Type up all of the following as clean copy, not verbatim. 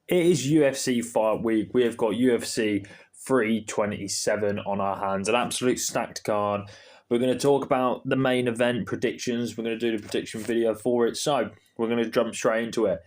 It is UFC fight week. We have got UFC 327 on our hands, an absolute stacked card. We're going to talk about the main event predictions. We're going to do the prediction video for it. So we're going to jump straight into it.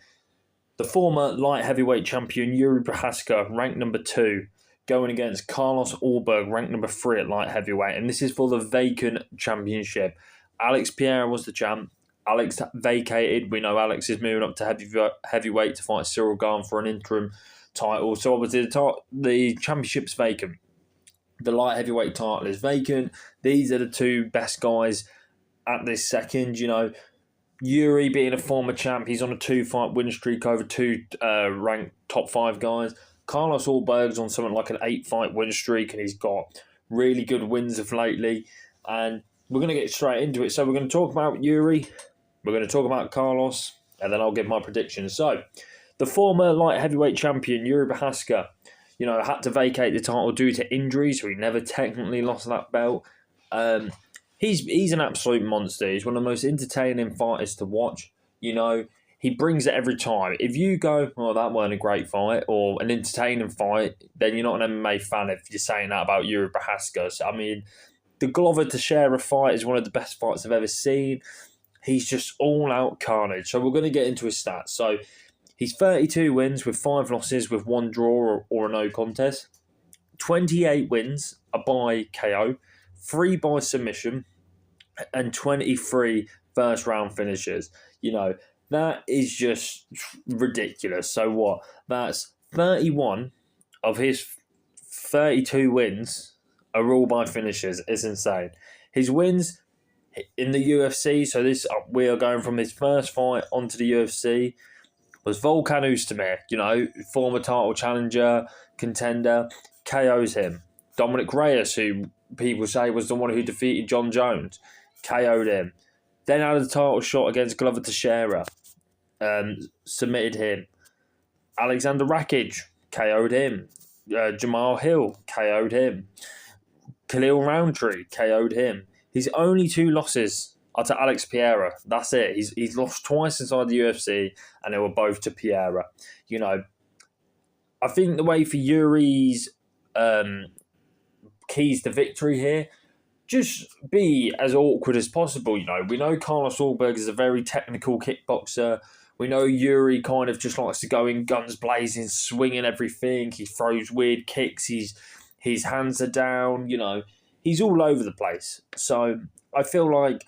The former light heavyweight champion Jiri Prochazka, ranked number 2, going against Carlos Ulberg, ranked number 3 at light heavyweight. And this is for the vacant championship. Alex Pereira was the champ. Alex vacated. We know Alex is moving up to heavyweight to fight Cyril Gane for an interim title. So obviously the championship's vacant. The light heavyweight title is vacant. These are the two best guys at this second. You know, Jiri being a former champ, he's on a 2-fight win streak over two ranked top 5 guys. Carlos Ulberg's on something like an 8-fight win streak, and he's got really good wins of lately. And we're going to get straight into it. So we're going to talk about Jiri. We're going to talk about Carlos, and then I'll give my predictions. So, the former light heavyweight champion, Jiri Prochazka, had to vacate the title due to injury, so he never technically lost that belt. He's an absolute monster. He's one of the most entertaining fighters to watch. He brings it every time. If you go, oh, that weren't a great fight, or an entertaining fight, then you're not an MMA fan if you're saying that about Jiri Prochazka. So, I mean, the Glover Teixeira fight is one of the best fights I've ever seen. He's just all-out carnage. So we're going to get into his stats. So he's 32 wins with 5 losses with 1 draw or a no contest. 28 wins are by KO, 3 by submission, and 23 first-round finishes. That is just ridiculous. So what? That's 31 of his 32 wins are all by finishes. It's insane. His wins in the UFC, so we are going from his first fight onto the UFC, was Volkan Oezdemir, former title challenger, contender, KOs him. Dominic Reyes, who people say was the one who defeated John Jones, KO'd him. Then had a title shot against Glover Teixeira, submitted him. Alexander Rakic, KO'd him. Jamal Hill, KO'd him. Khalil Roundtree, KO'd him. His only 2 losses are to Alex Pereira. That's it. He's lost twice inside the UFC, and they were both to Pereira. I think the way for Yuri's keys to victory here, just be as awkward as possible. We know Carlos Ulberg is a very technical kickboxer. We know Jiri kind of just likes to go in guns blazing, swinging everything. He throws weird kicks. His hands are down. He's all over the place. So I feel like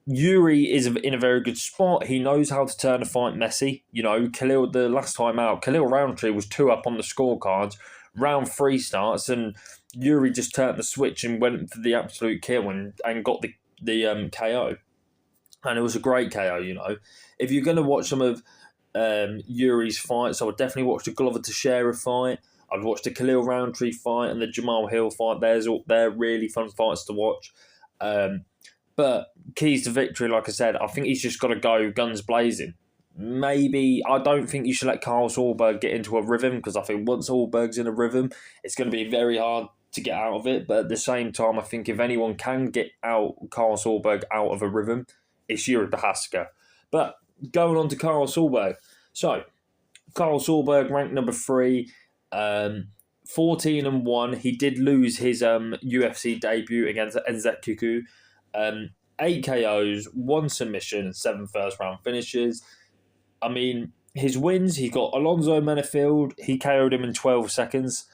Jiri is in a very good spot. He knows how to turn a fight messy. Khalil, the last time out, Khalil Roundtree was 2 up on the scorecards. Round 3 starts, and Jiri just turned the switch and went for the absolute kill and got the KO. And it was a great KO, If you're going to watch some of Yuri's fights, I would definitely watch the Glover Teixeira fight. I'd watch the Khalil Roundtree fight and the Jamal Hill fight. They're really fun fights to watch. But keys to victory, like I said, I think he's just got to go guns blazing. Maybe, I don't think you should let Carlos Ulberg get into a rhythm, because I think once Ulberg's in a rhythm, it's going to be very hard to get out of it. But at the same time, I think if anyone can get Carlos Ulberg out of a rhythm, it's Jiri Prochazka. But going on to Carlos Ulberg. So, Carlos Ulberg ranked number 3. 14-1. He did lose his UFC debut against Nzechukwu. 8 KOs, 1 submission, and 7 first-round finishes. I mean, his wins, he got Alonzo Menefield. He KO'd him in 12 seconds.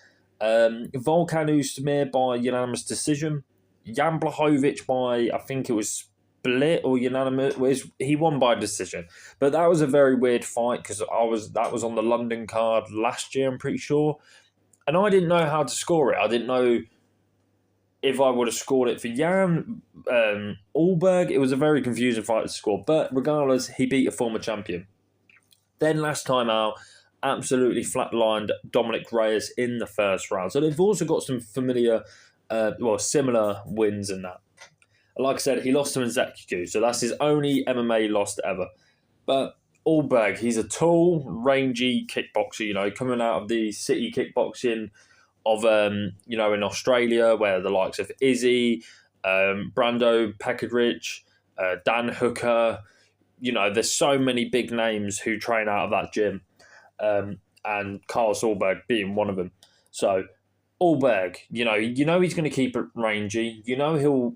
Volkan Oezdemir by unanimous decision. Jan Blachowicz by, I think it was split or unanimous. He won by decision. But that was a very weird fight, because that was on the London card last year, I'm pretty sure. And I didn't know how to score it. I didn't know if I would have scored it for Jan Ulberg. It was a very confusing fight to score. But regardless, he beat a former champion. Then last time out, absolutely flatlined Dominic Reyes in the first round. So they've also got some similar wins in that. Like I said, he lost to Nzechukwu, so that's his only MMA loss ever. But Ulberg, he's a tall, rangy kickboxer, coming out of the city kickboxing of, in Australia, where the likes of Izzy, Brando Pekadrich, Dan Hooker, there's so many big names who train out of that gym. and Carlos Ulberg being one of them. So Ulberg, you know he's going to keep it rangy. You know he'll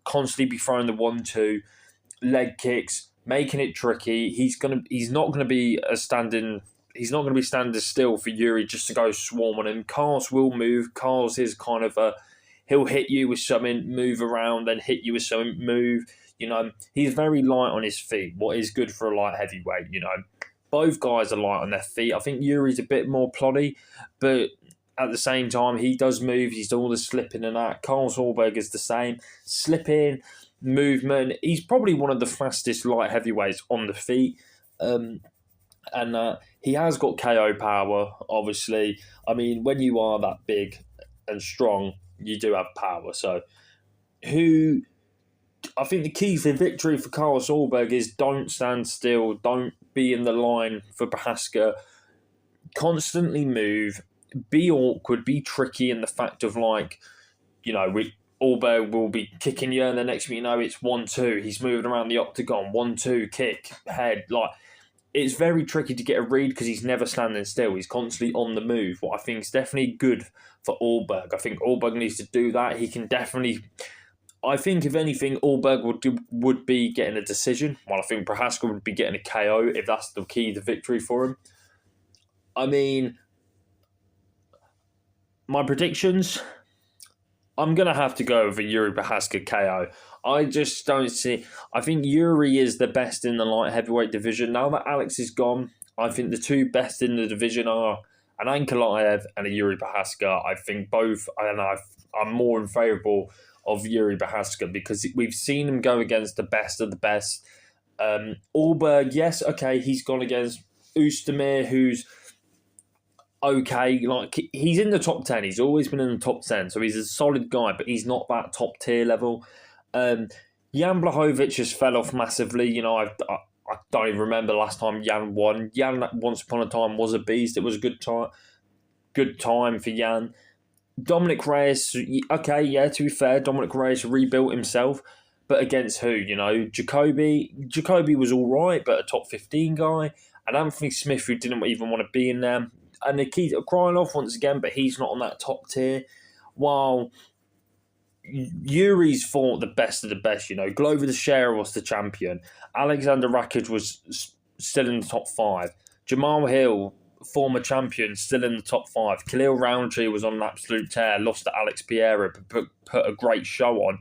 constantly be throwing the 1-2 leg kicks, making it tricky. He's not gonna be standing. He's not going to be standing still for Jiri just to go swarm on him. Carlos will move. Carlos is kind of he'll hit you with something, move around, then hit you with something, move. He's very light on his feet, what is good for a light heavyweight. Both guys are light on their feet. I think Jiri's a bit more ploddy, but at the same time, he does move. He's done all the slipping and that. Carlos Ulberg is the same. Slipping, movement. He's probably one of the fastest light heavyweights on the feet. And he has got KO power, obviously. I mean, when you are that big and strong, you do have power. So, I think the key for victory for Carlos Ulberg is don't stand still, don't be in the line for Prochazka. Constantly move, be awkward, be tricky in the fact of Ulberg will be kicking you, and the next thing you know, it's 1-2. He's moving around the octagon, 1-2, kick, head, it's very tricky to get a read because he's never standing still. He's constantly on the move. What I think is definitely good for Ulberg. I think Ulberg needs to do that. He can definitely. I think if anything, Ulberg would be getting a decision. While I think Prochazka would be getting a KO if that's the key to victory for him. I mean, my predictions. I'm going to have to go with a Jiri Prochazka KO. I just don't see... I think Jiri is the best in the light heavyweight division. Now that Alex is gone, I think the two best in the division are an Ankalaev and a Jiri Prochazka. I think both... And I'm more in favourable of Jiri Prochazka because we've seen him go against the best of the best. Ulberg, yes, okay, he's gone against Oosterdamir, who's... okay, he's in the top 10. He's always been in the top 10, so he's a solid guy, but he's not that top tier level. Jan Blachowicz has fell off massively. I don't even remember the last time Jan won. Jan, once upon a time, was a beast. It was a good time for Jan. Dominic Reyes, okay, yeah, to be fair, Dominic Reyes rebuilt himself, but against who? Jacoby. Jacoby was all right, but a top 15 guy. And Anthony Smith, who didn't even want to be in there. And Nikita Krylov once again, but he's not on that top tier. While Yuri's fought the best of the best, Glover Teixeira was the champion. Alexander Rakic was still in the top 5. Jamal Hill, former champion, still in the top 5. Khalil Roundtree was on an absolute tear, lost to Alex Pereira, but put a great show on.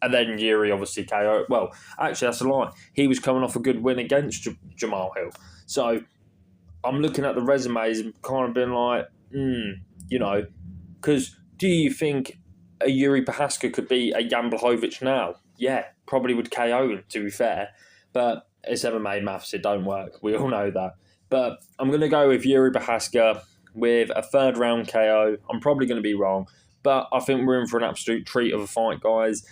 And then Jiri obviously KO. Well, actually, that's a lie. He was coming off a good win against Jamal Hill. So I'm looking at the resumes and kind of being like, because do you think a Jiri Prochazka could be a Jan Blachowicz now? Yeah, probably would KO him, to be fair. But it's MMA maths, it don't work. We all know that. But I'm going to go with Jiri Prochazka with a third round KO. I'm probably going to be wrong, but I think we're in for an absolute treat of a fight, guys.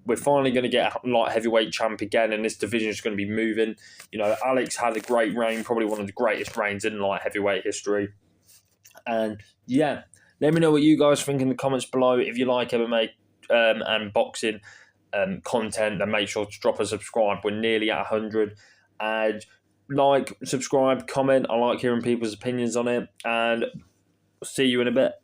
We're finally going to get a light heavyweight champ again, and this division is going to be moving. Alex had a great reign, probably one of the greatest reigns in light heavyweight history. And yeah, let me know what you guys think in the comments below. If you like MMA and boxing content, then make sure to drop a subscribe. We're nearly at 100. And subscribe, comment. I like hearing people's opinions on it. And see you in a bit.